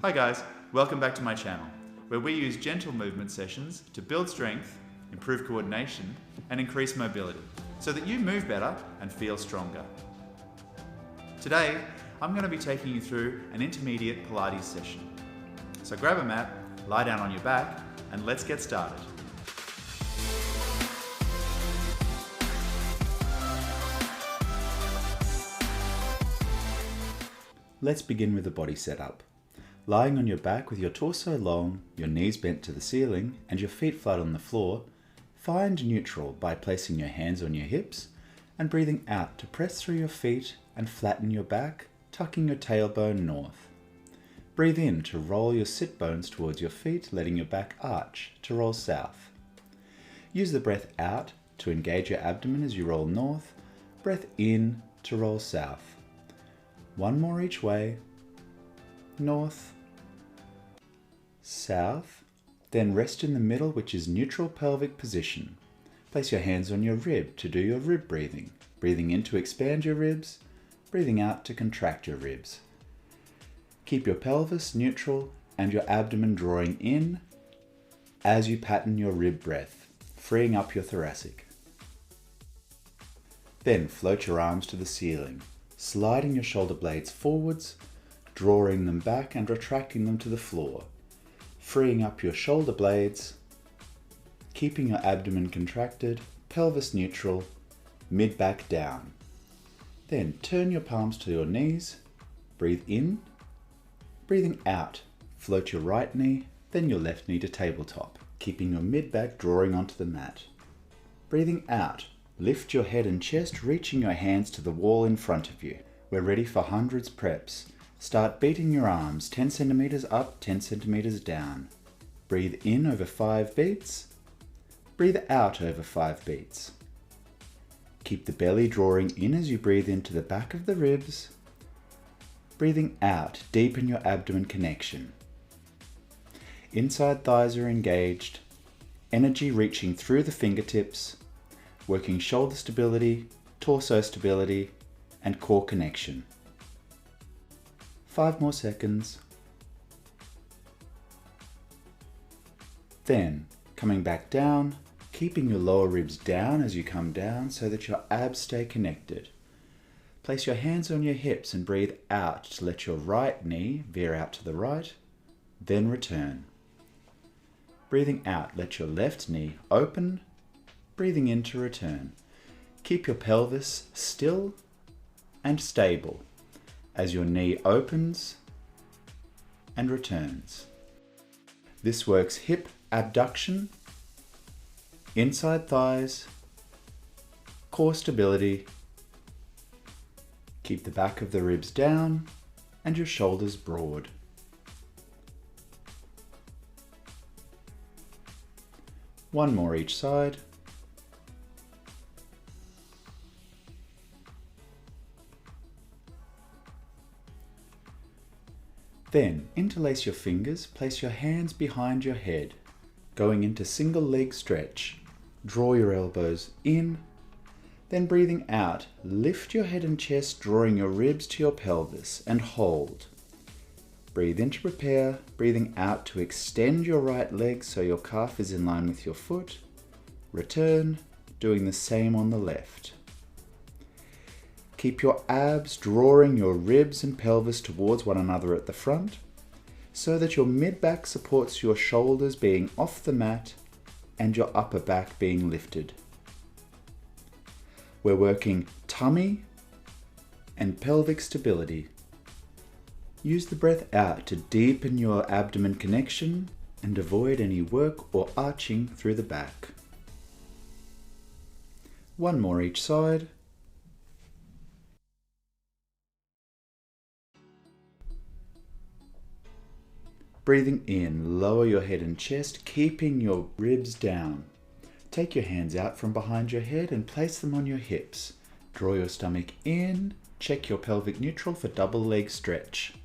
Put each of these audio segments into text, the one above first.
Hi guys, welcome back to my channel, where we use gentle movement sessions to build strength, improve coordination, and increase mobility, so that you move better and feel stronger. Today, I'm going to be taking you through an intermediate Pilates session. So grab a mat, lie down on your back, and let's get started. Let's begin with the body setup. Lying on your back with your torso long, your knees bent to the ceiling, and your feet flat on the floor, find neutral by placing your hands on your hips and breathing out to press through your feet and flatten your back, tucking your tailbone north. Breathe in to roll your sit bones towards your feet, letting your back arch to roll south. Use the breath out to engage your abdomen as you roll north, breath in to roll south. One more each way, north, south, then rest in the middle, which is neutral pelvic position. Place your hands on your rib to do your rib breathing. Breathing in to expand your ribs, breathing out to contract your ribs. Keep your pelvis neutral and your abdomen drawing in as you pattern your rib breath, freeing up your thoracic. Then float your arms to the ceiling, sliding your shoulder blades forwards, drawing them back and retracting them to the floor, freeing up your shoulder blades, keeping your abdomen contracted, pelvis neutral, mid-back down. Then turn your palms to your knees, breathe in, breathing out, float your right knee, then your left knee to tabletop, keeping your mid-back drawing onto the mat. Breathing out, lift your head and chest, reaching your hands to the wall in front of you. We're ready for hundreds preps. Start beating your arms 10 centimeters up, 10 centimeters down. Breathe in over 5 beats. Breathe out over 5 beats. Keep the belly drawing in as you breathe into the back of the ribs. Breathing out, deepen your abdomen connection. Inside thighs are engaged. Energy reaching through the fingertips. Working shoulder stability, torso stability, and core connection. 5 more seconds. Then, coming back down, keeping your lower ribs down as you come down so that your abs stay connected. Place your hands on your hips and breathe out to let your right knee veer out to the right, then return. Breathing out, let your left knee open. Breathing in to return. Keep your pelvis still and stable as your knee opens and returns. This works hip abduction, inside thighs, core stability. Keep the back of the ribs down and your shoulders broad. One more each side. Then, interlace your fingers, place your hands behind your head, going into single leg stretch. Draw your elbows in, then breathing out, lift your head and chest, drawing your ribs to your pelvis, and hold. Breathe in to prepare, breathing out to extend your right leg so your calf is in line with your foot. Return, doing the same on the left. Keep your abs drawing your ribs and pelvis towards one another at the front so that your mid-back supports your shoulders being off the mat and your upper back being lifted. We're working tummy and pelvic stability. Use the breath out to deepen your abdomen connection and avoid any work or arching through the back. One more each side. Breathing in, lower your head and chest, keeping your ribs down. Take your hands out from behind your head and place them on your hips. Draw your stomach in, check your pelvic neutral for double leg stretch.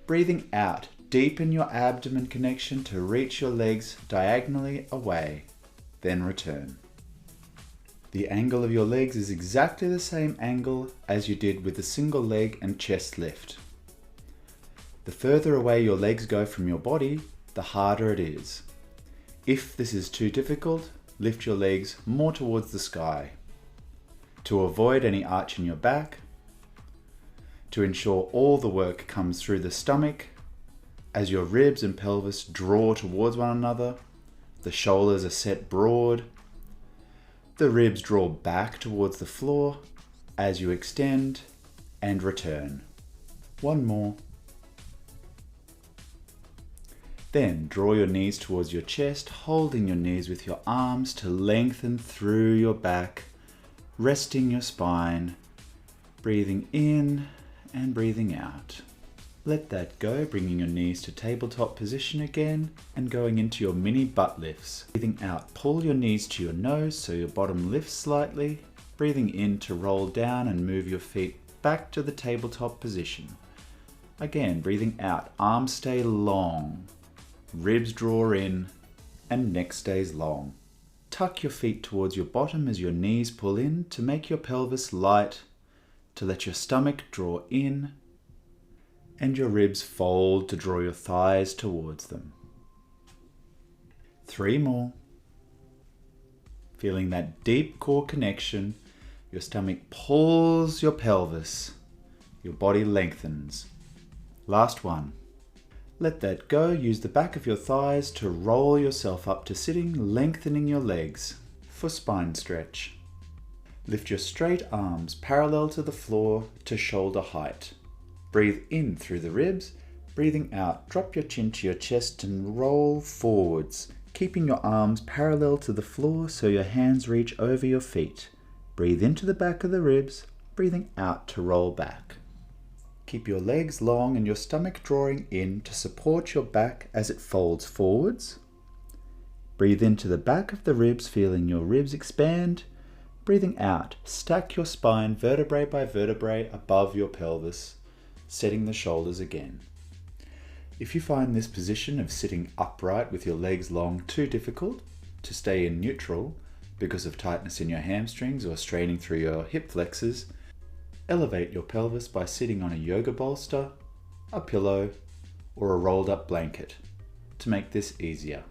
Breathing out, deepen your abdomen connection to reach your legs diagonally away, then return. The angle of your legs is exactly the same angle as you did with the single leg and chest lift. The further away your legs go from your body, the harder it is. If this is too difficult, lift your legs more towards the sky. To avoid any arch in your back, to ensure all the work comes through the stomach, as your ribs and pelvis draw towards one another, the shoulders are set broad, the ribs draw back towards the floor as you extend and return. One more. Then draw your knees towards your chest, holding your knees with your arms to lengthen through your back, resting your spine, breathing in and breathing out. Let that go, bringing your knees to tabletop position again and going into your mini butt lifts. Breathing out, pull your knees to your nose so your bottom lifts slightly. Breathing in to roll down and move your feet back to the tabletop position. Again, breathing out, arms stay long, ribs draw in, and neck stays long. Tuck your feet towards your bottom as your knees pull in to make your pelvis light, to let your stomach draw in, and your ribs fold to draw your thighs towards them. 3 more. Feeling that deep core connection, your stomach pulls your pelvis, your body lengthens. Last one. Let that go. Use the back of your thighs to roll yourself up to sitting, lengthening your legs for spine stretch. Lift your straight arms parallel to the floor to shoulder height. Breathe in through the ribs, breathing out, drop your chin to your chest and roll forwards, keeping your arms parallel to the floor so your hands reach over your feet. Breathe into the back of the ribs, breathing out to roll back. Keep your legs long and your stomach drawing in to support your back as it folds forwards. Breathe into the back of the ribs, feeling your ribs expand. Breathing out, stack your spine vertebrae by vertebrae above your pelvis, setting the shoulders again. If you find this position of sitting upright with your legs long too difficult to stay in neutral because of tightness in your hamstrings or straining through your hip flexors, elevate your pelvis by sitting on a yoga bolster, a pillow, or a rolled up blanket to make this easier.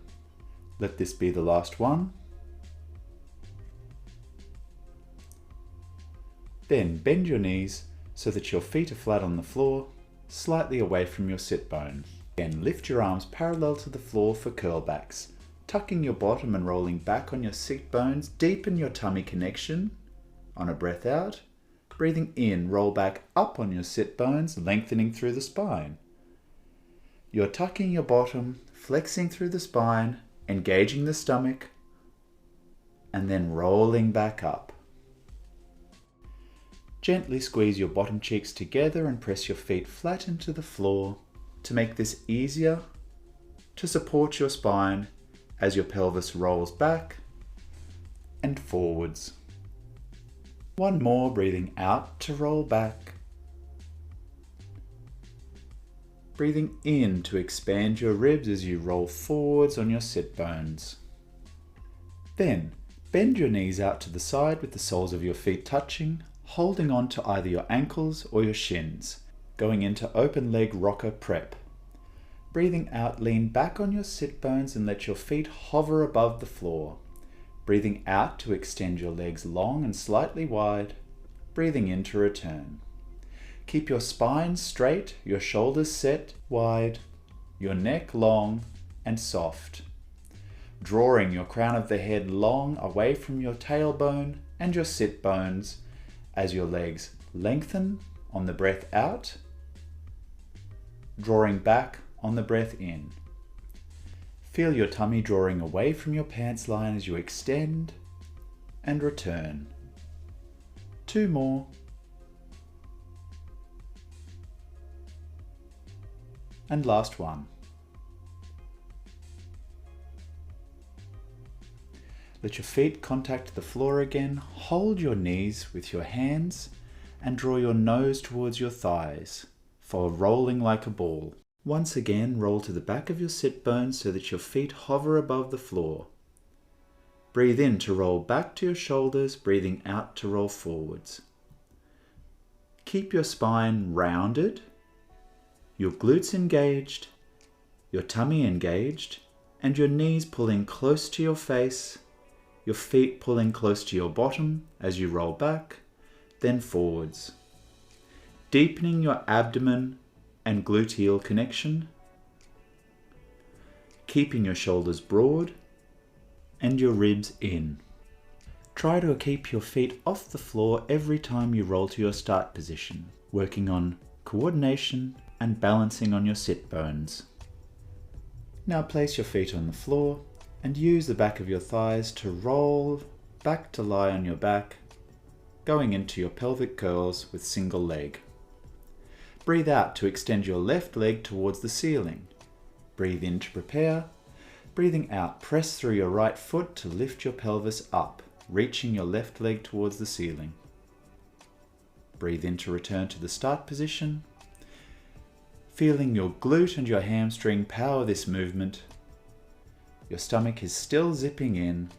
Let this be the last one. Then bend your knees so that your feet are flat on the floor, slightly away from your sit bone. Again, lift your arms parallel to the floor for curl backs. Tucking your bottom and rolling back on your sit bones, deepen your tummy connection on a breath out. Breathing in, roll back up on your sit bones, lengthening through the spine. You're tucking your bottom, flexing through the spine, engaging the stomach, and then rolling back up. Gently squeeze your bottom cheeks together and press your feet flat into the floor to make this easier to support your spine as your pelvis rolls back and forwards. One more, breathing out to roll back. Breathing in to expand your ribs as you roll forwards on your sit bones. Then, bend your knees out to the side with the soles of your feet touching, holding on to either your ankles or your shins, going into open leg rocker prep. Breathing out, lean back on your sit bones and let your feet hover above the floor. Breathing out to extend your legs long and slightly wide. Breathing in to return. Keep your spine straight, your shoulders set wide, your neck long and soft. Drawing your crown of the head long away from your tailbone and your sit bones as your legs lengthen on the breath out, drawing back on the breath in. Feel your tummy drawing away from your pants line as you extend and return. 2 more. And last one. Let your feet contact the floor again. Hold your knees with your hands and draw your nose towards your thighs for rolling like a ball. Once again, roll to the back of your sit bones so that your feet hover above the floor. Breathe in to roll back to your shoulders, breathing out to roll forwards. Keep your spine rounded your glutes engaged, your tummy engaged, and your knees pulling close to your face, your feet pulling close to your bottom as you roll back, then forwards. Deepening your abdomen and gluteal connection, keeping your shoulders broad and your ribs in. Try to keep your feet off the floor every time you roll to your start position, working on coordination and balancing on your sit bones. Now place your feet on the floor and use the back of your thighs to roll back to lie on your back, going into your pelvic curls with single leg. Breathe out to extend your left leg towards the ceiling. Breathe in to prepare. Breathing out, press through your right foot to lift your pelvis up, reaching your left leg towards the ceiling. Breathe in to return to the start position. Feeling your glute and your hamstring power this movement. Your stomach is still zipping in.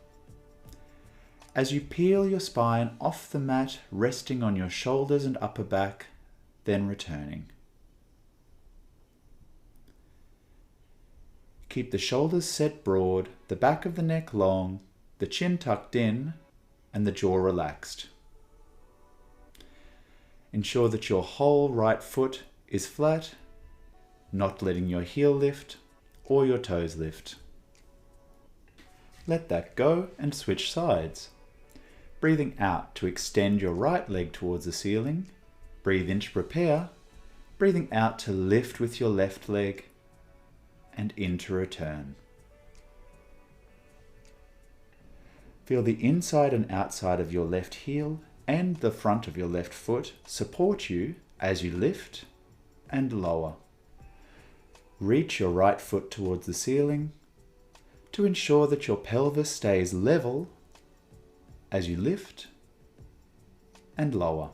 As you peel your spine off the mat, resting on your shoulders and upper back, then returning. Keep the shoulders set broad, the back of the neck long, the chin tucked in, and the jaw relaxed. Ensure that your whole right foot is flat, not letting your heel lift or your toes lift. Let that go and switch sides. Breathing out to extend your right leg towards the ceiling. Breathe in to prepare. Breathing out to lift with your left leg and in to return. Feel the inside and outside of your left heel and the front of your left foot support you as you lift and lower. Reach your right foot towards the ceiling to ensure that your pelvis stays level as you lift and lower.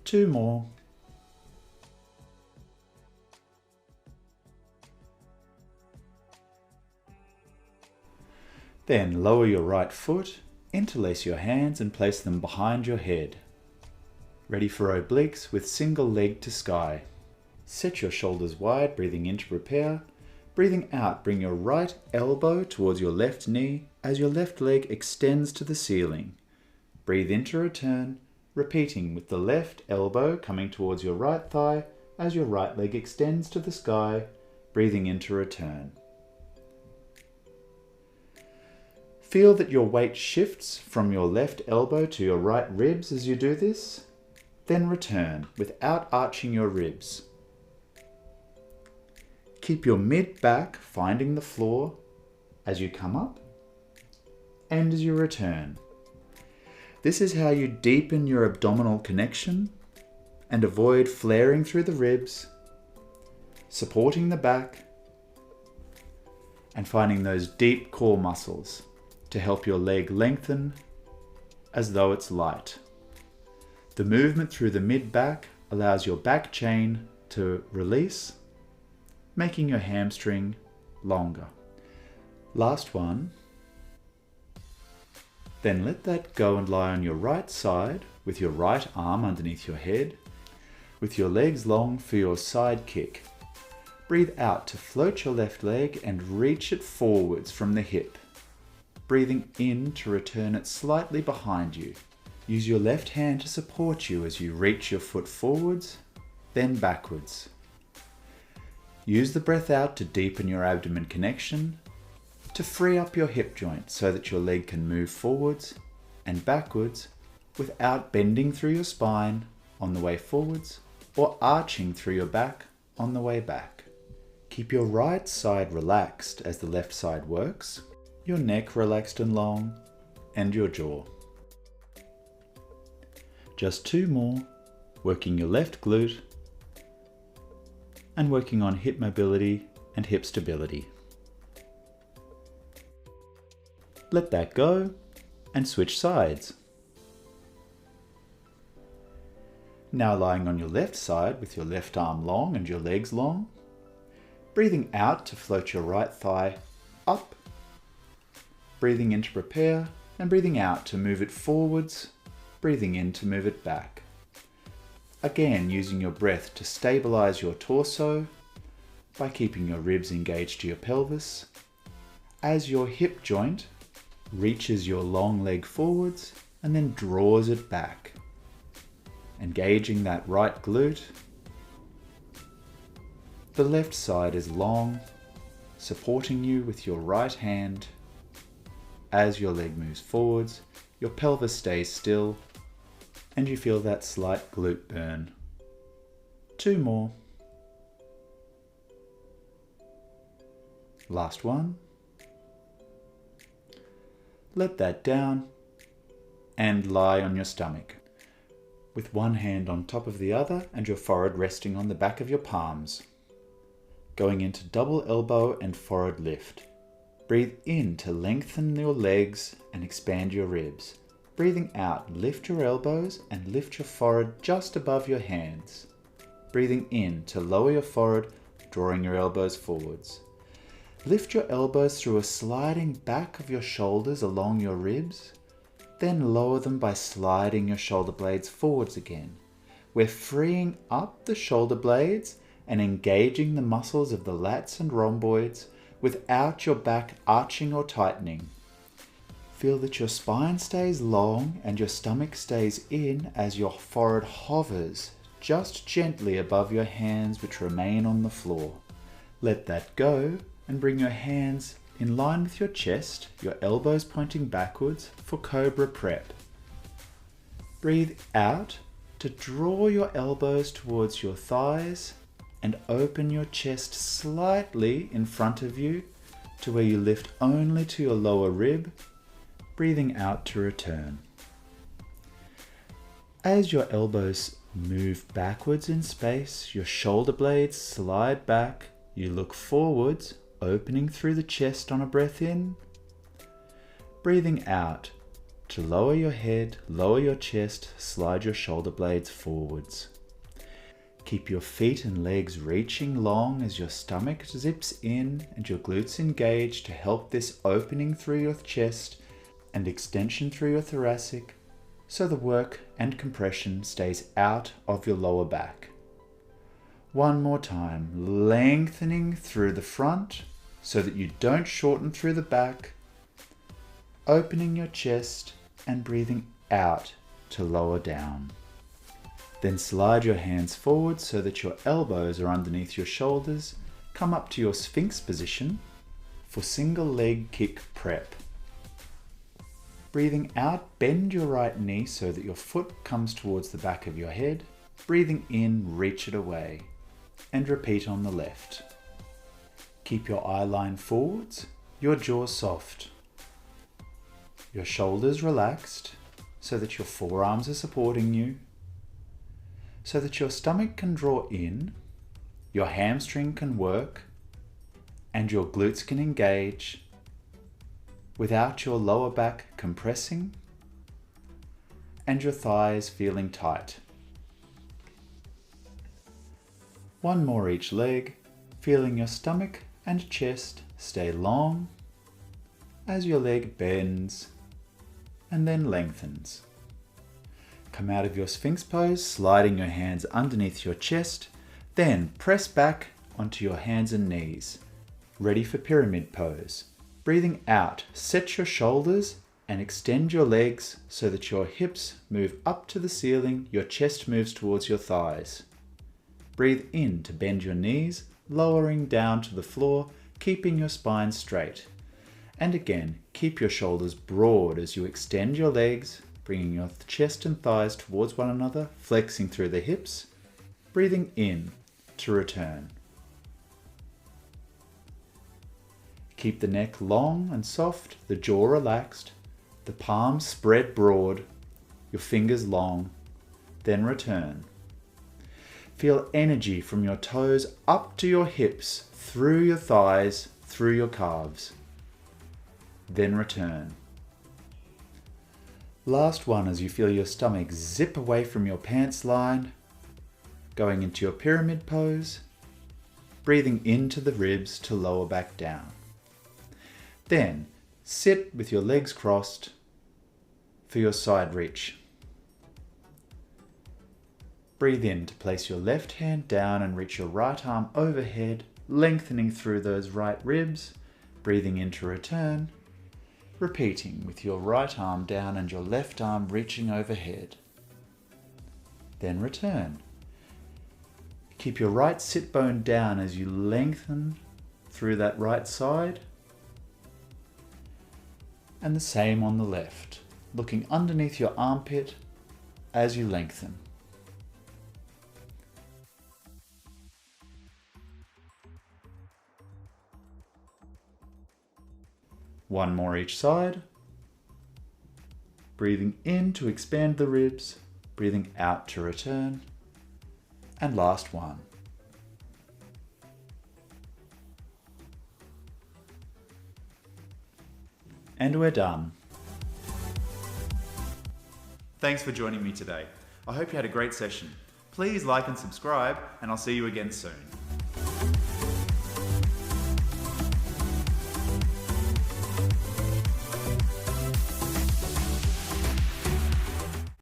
Two more. Then lower your right foot, interlace your hands and place them behind your head. Ready for obliques with single leg to sky. Set your shoulders wide, breathing in to prepare. Breathing out, bring your right elbow towards your left knee as your left leg extends to the ceiling. Breathe in to return, repeating with the left elbow coming towards your right thigh as your right leg extends to the sky, breathing in to return. Feel that your weight shifts from your left elbow to your right ribs as you do this. Then return without arching your ribs. Keep your mid-back finding the floor as you come up and as you return. This is how you deepen your abdominal connection and avoid flaring through the ribs, supporting the back and finding those deep core muscles to help your leg lengthen as though it's light. The movement through the mid-back allows your back chain to release, making your hamstring longer. Last one. Then let that go and lie on your right side with your right arm underneath your head, with your legs long for your side kick. Breathe out to float your left leg and reach it forwards from the hip. Breathing in to return it slightly behind you. Use your left hand to support you as you reach your foot forwards, then backwards. Use the breath out to deepen your abdomen connection, to free up your hip joint so that your leg can move forwards and backwards without bending through your spine on the way forwards or arching through your back on the way back. Keep your right side relaxed as the left side works, your neck relaxed and long, and your jaw. Just two more, working your left glute and working on hip mobility and hip stability. Let that go and switch sides. Now lying on your left side with your left arm long and your legs long. Breathing out to float your right thigh up. Breathing in to prepare and breathing out to move it forwards breathing in to move it back. Again, using your breath to stabilize your torso by keeping your ribs engaged to your pelvis. As your hip joint reaches your long leg forwards and then draws it back. Engaging that right glute. The left side is long, supporting you with your right hand. As your leg moves forwards, your pelvis stays still and you feel that slight glute burn. 2 more. Last one. Let that down and lie on your stomach, with one hand on top of the other and your forehead resting on the back of your palms. Going into double elbow and forward lift. Breathe in to lengthen your legs and expand your ribs. Breathing out, lift your elbows and lift your forehead just above your hands. Breathing in to lower your forehead, drawing your elbows forwards. Lift your elbows through a sliding back of your shoulders along your ribs, then lower them by sliding your shoulder blades forwards again. We're freeing up the shoulder blades and engaging the muscles of the lats and rhomboids without your back arching or tightening. Feel that your spine stays long and your stomach stays in as your forehead hovers just gently above your hands which remain on the floor. Let that go and bring your hands in line with your chest, your elbows pointing backwards for Cobra Prep. Breathe out to draw your elbows towards your thighs and open your chest slightly in front of you to where you lift only to your lower rib, breathing out to return. As your elbows move backwards in space, your shoulder blades slide back, you look forwards, opening through the chest on a breath in, breathing out to lower your head, lower your chest, slide your shoulder blades forwards. Keep your feet and legs reaching long as your stomach zips in and your glutes engage to help this opening through your chest and extension through your thoracic, so the work and compression stays out of your lower back. One more time, lengthening through the front so that you don't shorten through the back, opening your chest and breathing out to lower down. Then slide your hands forward so that your elbows are underneath your shoulders. Come up to your Sphinx position for single leg kick prep. Breathing out, bend your right knee so that your foot comes towards the back of your head. Breathing in, reach it away. And repeat on the left. Keep your eye line forwards, your jaw soft. Your shoulders relaxed so that your forearms are supporting you. So that your stomach can draw in, your hamstring can work, and your glutes can engage without your lower back compressing and your thighs feeling tight. One more each leg, feeling your stomach and chest stay long as your leg bends and then lengthens. Come out of your Sphinx pose, sliding your hands underneath your chest, then press back onto your hands and knees, ready for pyramid pose. Breathing out, set your shoulders and extend your legs so that your hips move up to the ceiling, your chest moves towards your thighs. Breathe in to bend your knees, lowering down to the floor, keeping your spine straight. And again, keep your shoulders broad as you extend your legs, bringing your chest and thighs towards one another, flexing through the hips, breathing in to return. Keep the neck long and soft, the jaw relaxed, the palms spread broad, your fingers long, then return. Feel energy from your toes up to your hips, through your thighs, through your calves. Then return. Last one as you feel your stomach zip away from your pants line, going into your pyramid pose, breathing into the ribs to lower back down. Then sit with your legs crossed for your side reach. Breathe in to place your left hand down and reach your right arm overhead, lengthening through those right ribs. Breathing in to return. Repeating with your right arm down and your left arm reaching overhead. Then return. Keep your right sit bone down as you lengthen through that right side. And the same on the left, looking underneath your armpit as you lengthen. One more each side. Breathing in to expand the ribs, breathing out to return. And last one. And we're done. Thanks for joining me today. I hope you had a great session. Please like and subscribe, and I'll see you again soon.